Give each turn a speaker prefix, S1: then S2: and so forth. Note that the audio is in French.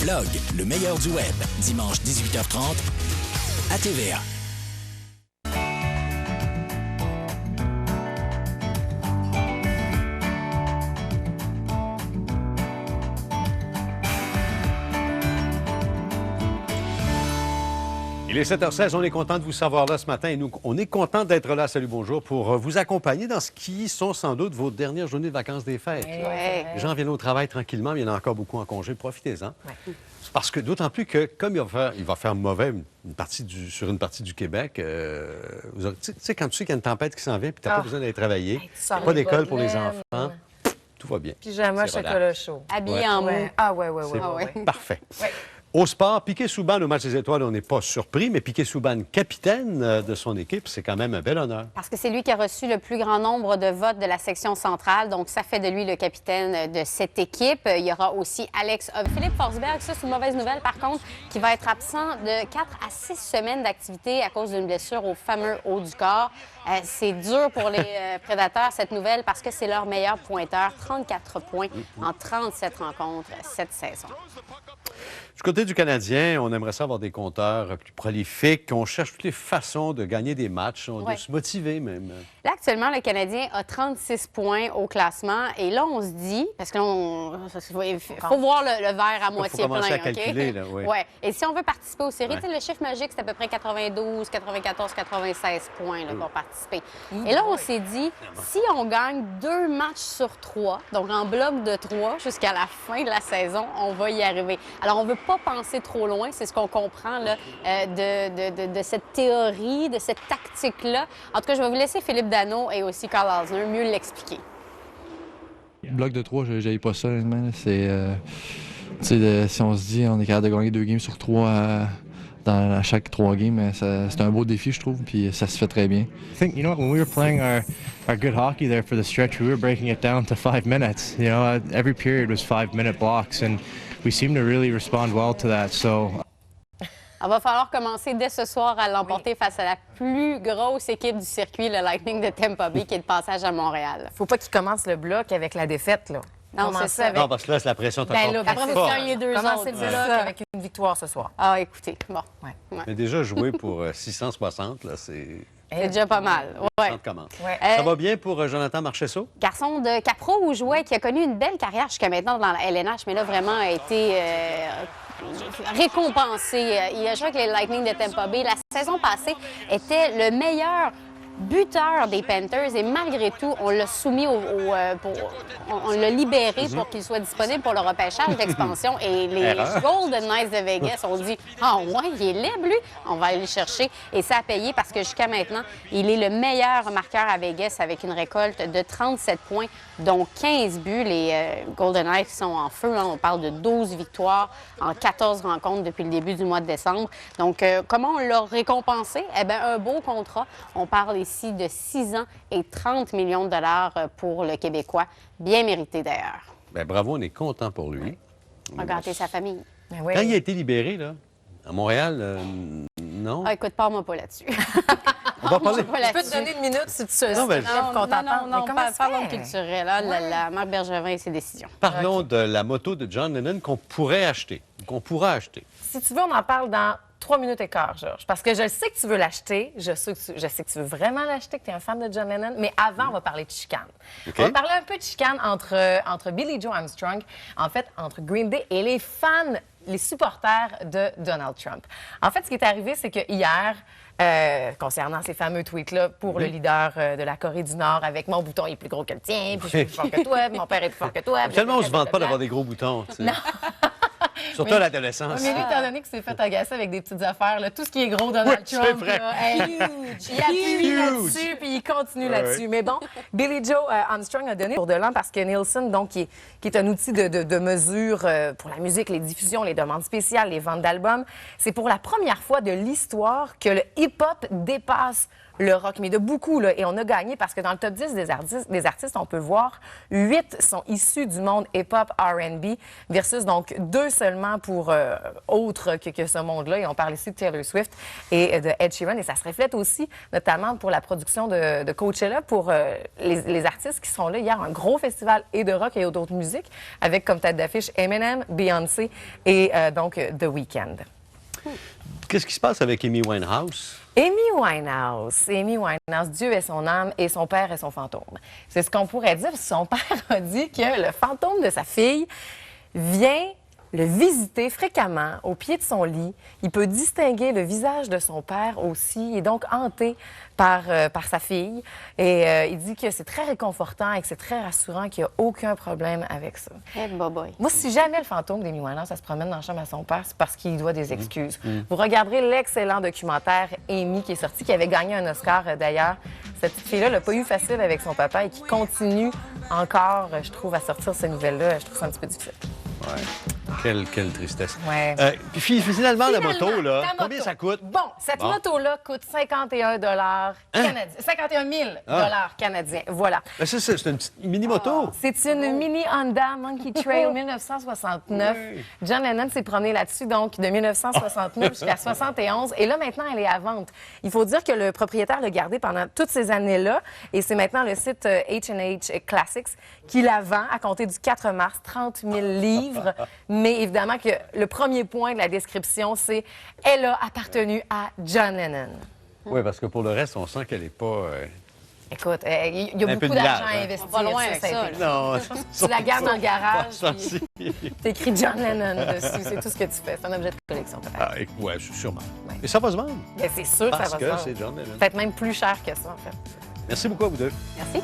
S1: Blog, le meilleur du web, dimanche 18h30 à TVA.
S2: Il est 7h16, on est content de vous savoir là ce matin et nous, on est content d'être là, salut, bonjour, pour vous accompagner dans ce qui sont sans doute vos dernières journées de vacances des fêtes.
S3: Ouais.
S2: Les gens viennent au travail tranquillement, mais il y en a encore beaucoup en congé, profitez-en. Ouais. Parce que d'autant plus que, comme il va faire mauvais sur une partie du Québec, tu sais, quand tu sais qu'il y a une tempête qui s'en vient puis tu n'as pas besoin d'aller travailler, pas d'école pour les enfants, tout va bien.
S3: Pyjama, chocolat chaud.
S4: Habillé en mou.
S3: Ah ouais.
S2: Parfait. Au sport, Piquet Souban, au match des étoiles, on n'est pas surpris, mais Piquet Souban, capitaine de son équipe, c'est quand même un bel honneur.
S4: Parce que c'est lui qui a reçu le plus grand nombre de votes de la section centrale, donc ça fait de lui le capitaine de cette équipe. Il y aura aussi Alex Philippe Forsberg, ça c'est une mauvaise nouvelle par contre, qui va être absent de 4 à 6 semaines d'activité à cause d'une blessure au fameux haut du corps. C'est dur pour les Prédateurs, cette nouvelle, parce que c'est leur meilleur pointeur, 34 points en 37 rencontres cette saison.
S2: Du côté du Canadien, on aimerait ça avoir des compteurs plus prolifiques. On cherche toutes les façons de gagner des matchs, de se motiver même.
S4: Là, actuellement, le Canadien a 36 points au classement. Et là, on se dit, parce qu'il faut voir le verre à moitié plein.
S2: Il faut commencer à calculer, là, oui.
S4: Ouais. Et si on veut participer aux séries, le chiffre magique, c'est à peu près 92, 94, 96 points pour participer. Et là, on s'est dit, si on gagne 2 matchs sur 3, donc en bloc de 3 jusqu'à la fin de la saison, on va y arriver. Alors, on ne veut pas penser trop loin, c'est ce qu'on comprend là, de cette théorie, de cette tactique-là. En tout cas, je vais vous laisser Philippe Danault et aussi Carl Hausner mieux l'expliquer.
S5: Bloc de 3, je n'aille pas ça, honnêtement. Si on se dit on est capable de gagner 2 games sur 3 dans chaque 3 games, c'est un beau défi, je trouve, puis ça se fait très bien.
S6: I think, when we were playing our good hockey there for the stretch, we were breaking it down to 5 minutes. Every period was 5-minute blocks, and we seem to really respond well to that. So.
S4: Il va falloir commencer dès ce soir à l'emporter face à la plus grosse équipe du circuit, le Lightning de Tampa Bay, qui est de passage à Montréal.
S3: Faut pas qu'il commence le bloc avec la défaite, là.
S4: Non, c'est ça.
S2: Non, parce que là, c'est la pression est encore
S4: après,
S2: plus
S4: vous
S2: forte.
S4: gagnez 2
S3: Commencez
S4: autres.
S3: le bloc avec une victoire ce soir.
S4: Ah, écoutez, bon.
S2: Mais déjà, jouer pour 660, là, c'est...
S4: C'est déjà pas mal. Ouais.
S2: Ça va bien pour Jonathan Marchessault?
S4: Garçon de Cap-Rouge, qui a connu une belle carrière jusqu'à maintenant dans la LNH, mais là, vraiment a été récompensé. Il a joué avec les Lightning de Tampa Bay. La saison passée était le meilleur buteur des Panthers et malgré tout, on l'a soumis on l'a libéré pour qu'il soit disponible pour le repêchage d'expansion. Et les Golden Knights de Vegas ont dit « Ah ouais, il est libre, lui! On va aller le chercher. » Et ça a payé parce que jusqu'à maintenant, il est le meilleur marqueur à Vegas avec une récolte de 37 points, dont 15 buts. Les Golden Knights sont en feu. On parle de 12 victoires en 14 rencontres depuis le début du mois de décembre. Donc, comment on l'a récompensé? Eh bien, un beau contrat. On parle ici de 6 ans et 30 millions de dollars pour le Québécois. Bien mérité, d'ailleurs.
S2: Bien, bravo, on est content pour lui.
S4: On va gâter sa famille.
S3: Oui.
S2: Quand il a été libéré, là, à Montréal, non?
S4: Ah, écoute, parle-moi pas là-dessus.
S2: On va parler...
S3: Je peux te donner une minute si tu sais.
S2: Non,
S4: parlons de culturel. La Marc Bergevin et ses décisions.
S2: Parlons de la moto de John Lennon qu'on pourrait acheter, qu'on pourra acheter.
S3: Si tu veux, on en parle dans 3 minutes et quart, Georges. Parce que je sais que tu veux l'acheter. Je sais que tu veux vraiment l'acheter, que tu es un fan de John Lennon. Mais avant, on va parler de chicane.
S2: Okay.
S3: On va parler un peu de chicane entre Billie Joe Armstrong, en fait, entre Green Day et les fans, les supporters de Donald Trump. En fait, ce qui est arrivé, c'est que hier, concernant ces fameux tweets-là pour le leader de la Corée du Nord avec « Mon bouton est plus gros que le tien, puis je suis plus fort que toi, puis mon père est plus fort que toi. »
S2: Tellement on ne se vante pas d'avoir des gros boutons. Tu sais.
S3: Non.
S2: Surtout à l'adolescence.
S3: Mais lui, étant donné qu'il s'est fait agacer avec des petites affaires, là, tout ce qui est gros Donald Trump, là, il appuie là-dessus, puis il continue là-dessus. Mais bon, Billie Joe Armstrong a donné pour de l'an parce que Nielsen, donc, qui est un outil de mesure pour la musique, les diffusions, les demandes spéciales, les ventes d'albums, c'est pour la première fois de l'histoire que le hip-hop dépasse le rock, mais de beaucoup, là. Et on a gagné parce que dans le top 10 des artistes, on peut voir 8 sont issus du monde hip-hop, R&B, versus donc 2 seulement pour autres que ce monde-là. Et on parle ici de Taylor Swift et de Ed Sheeran. Et ça se reflète aussi, notamment pour la production de Coachella, pour les artistes qui sont là. Hier, un gros festival et de rock et d'autres musiques, avec comme tête d'affiche Eminem, Beyoncé et donc The Weeknd.
S2: Qu'est-ce qui se passe avec Amy Winehouse?
S3: Amy Winehouse, Dieu est son âme et son père est son fantôme. C'est ce qu'on pourrait dire. Son père a dit que le fantôme de sa fille vient le visiter fréquemment au pied de son lit. Il peut distinguer le visage de son père aussi. Il est donc hanté par sa fille. Et il dit que c'est très réconfortant et que c'est très rassurant, qu'il n'y a aucun problème avec ça.
S4: Hey, boy.
S3: Moi, si jamais le fantôme d'Amy Winehouse, ça se promène dans la chambre à son père, c'est parce qu'il doit des excuses. Vous regarderez l'excellent documentaire Amy qui est sorti, qui avait gagné un Oscar d'ailleurs. Cette petite fille-là n'a pas eu facile avec son papa et qui continue encore, je trouve, à sortir ces nouvelles-là. Je trouve ça un petit peu difficile.
S2: Ouais. Quelle tristesse.
S3: Ouais.
S2: Puis finalement, la moto, là,
S3: ta
S2: combien
S3: moto.
S2: ça coûte?
S3: Bon, cette moto-là coûte 51 canadiens. 51 000 canadiens. Voilà.
S2: Ben, c'est une petite mini-moto.
S3: C'est une mini Honda Monkey Trail 1969.
S2: Oui.
S3: John Lennon s'est promené là-dessus, donc, de 1969 jusqu'à 71. Et là, maintenant, elle est à vente. Il faut dire que le propriétaire l'a gardée pendant toutes ces années-là. Et c'est maintenant le site H&H Classics qui la vend à compter du 4 mars, 30 000 livres. Mais évidemment que le premier point de la description, c'est « Elle a appartenu à John Lennon ».
S2: Oui, parce que pour le reste, on sent qu'elle n'est pas...
S3: Écoute, il y a
S2: Un peu
S3: beaucoup
S2: de
S3: d'argent
S2: large,
S3: à
S2: hein.
S3: investir.
S4: On va loin
S3: ça,
S4: avec
S3: ça a
S4: ça,
S3: été-
S2: Non.
S3: Tu la gardes dans le garage,
S2: Ça,
S3: puis t'écris John Lennon dessus. C'est tout ce que tu fais. C'est un objet de collection, peut-être.
S2: Ah, oui, sûrement.
S3: Ouais.
S2: Et ça va se vendre.
S3: Mais c'est sûr que ça
S2: Parce
S3: va se
S2: que
S3: vendre.
S2: c'est John Lennon.
S3: Peut-être même plus cher que ça, en fait.
S2: Merci beaucoup à vous deux.
S4: Merci.